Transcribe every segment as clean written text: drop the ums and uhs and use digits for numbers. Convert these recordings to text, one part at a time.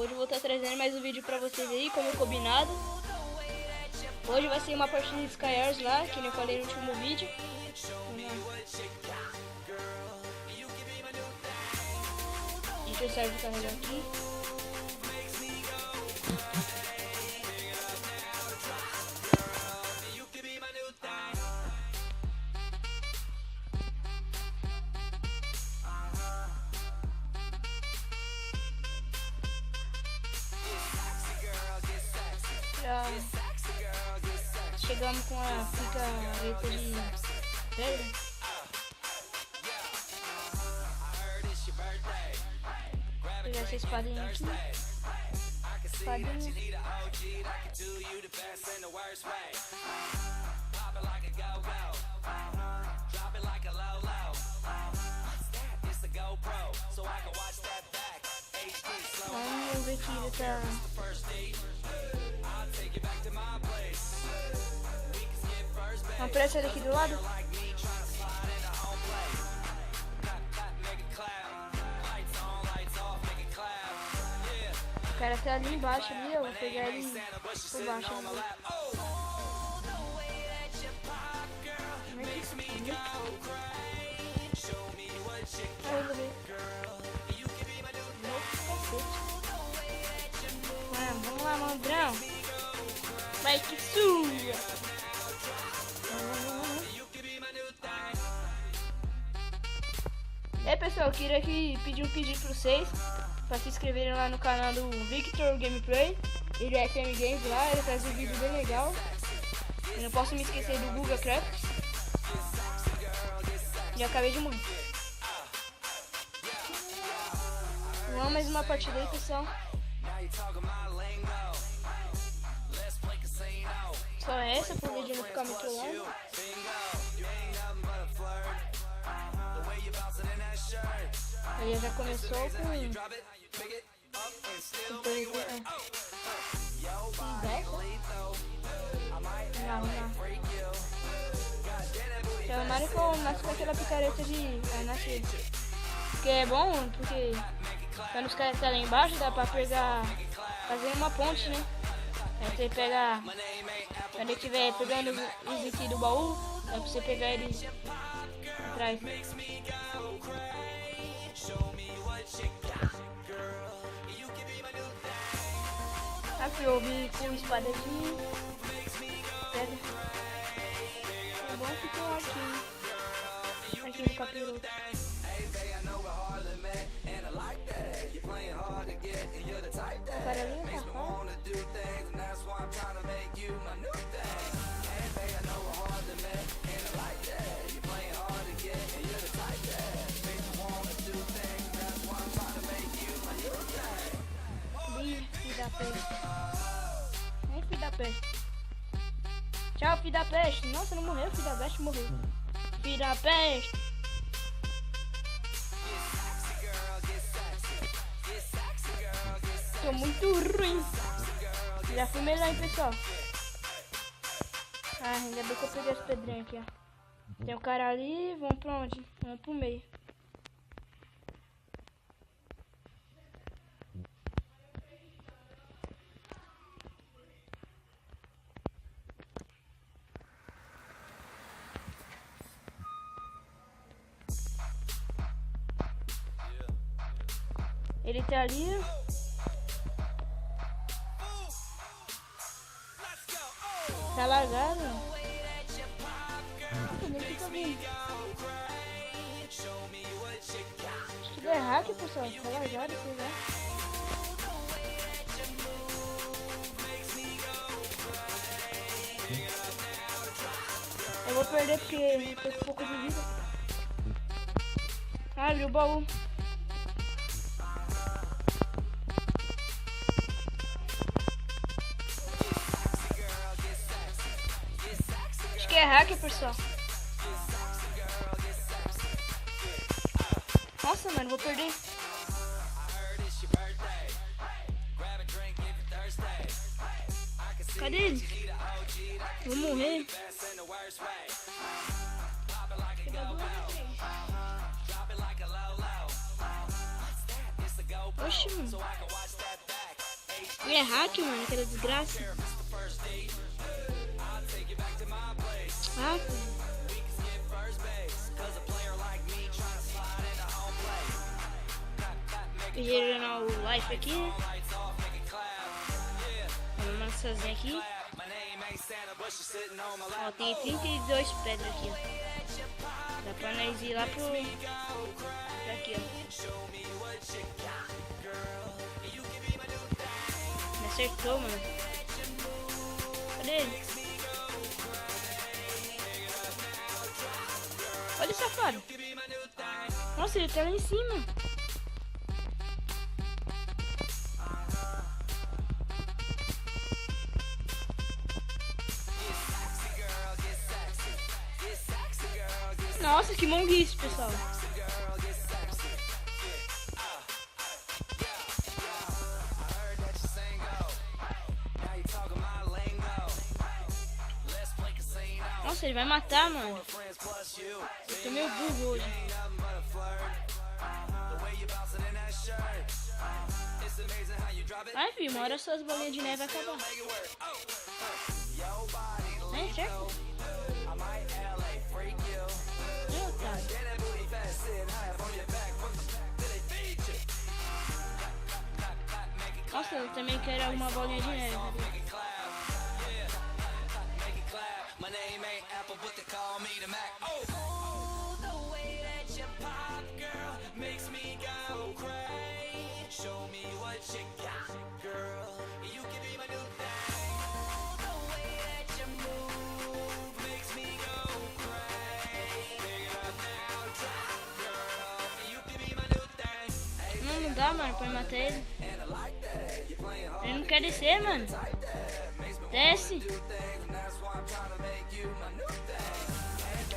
Hoje eu vou estar trazendo mais um vídeo pra vocês aí, como combinado. Hoje vai ser uma partida de Skyars lá, que nem eu falei no último vídeo. Deixa eu serve carregar aqui. Já chegamos com a picareta de pedra. Pegar essa espadinha aqui. Espadinha. Vamos ver que ele tá... Uma pressa daqui do lado. O cara tá ali embaixo ali, eu vou pegar ele por baixo ali. Vamos lá, mandrão. Vai que sua. E aí, pessoal, eu queria aqui pedir um pedido pra vocês, pra se inscreverem lá no canal do Victor Gameplay. Ele é FM Games lá, ele faz um vídeo bem legal. Eu não posso me esquecer do Guga Craft. Já acabei de morrer. Vamos mais uma partida aí, pessoal. Só essa pro vídeo não ficar muito longo. Aí já começou com... Chamaram com nasce com aquela picareta de nascer. Que é bom, porque quando os caras estão lá embaixo dá pra pegar, fazer uma ponte, né? Aí você pega, quando ele estiver pegando os itens do baú, dá pra você pegar ele atrás. Aqui eu vi com espada aqui. Pega. É bom que tem aqui no capiroto. O cara ali é safado. Filho da peste. Nem filho da peste. Tchau, filho da peste. Nossa, não morreu, filho da peste morreu. Filho da peste. Tô muito ruim. Já fui melhor, hein, pessoal. Ah, ainda bem que eu peguei as pedrinhas aqui, ó. Tem um cara ali, vamos pra onde? Vamos pro meio. Ele tá ali. Tá largado. Acho que deu hack, pessoal. Tá largado, sei lá. Eu vou perder porque eu tô com pouco de vida. Ah, abriu o baú. Acho que é hack, pessoal. Nossa, mano, vou perder. Cadê ele? Vou morrer. Oxi, mano. É hack, mano, aquela desgraça. Ah, gerando o life aqui, né? Vamos lançarzinho aqui. Ó, tem 32 pedras aqui, ó. Dá pra nós ir lá pro... pra aqui, ó. Me acertou, mano. Cadê ele? Olha o safado. Nossa, ele tá lá em cima. Nossa, que monguice, pessoal. Nossa, ele vai matar, mano. Eu tô meio burro hoje. Ai, filho, uma hora suas bolinhas de neve vai acabar. É, certo? Nossa, eu também quero alguma bolinha de neve. Não dá, mano, pra matar ele. Ele não quer descer, mano. Desce.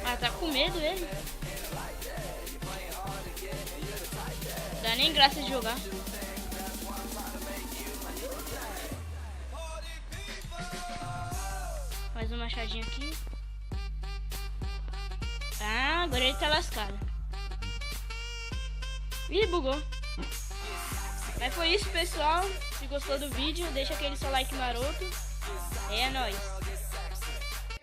Ah, tá com medo ele. Dá nem graça de jogar. Mais um machadinho aqui. Ah, agora ele tá lascado. Ih, bugou. Mas foi isso, pessoal. Se gostou do vídeo, deixa aquele seu like maroto. É nóis.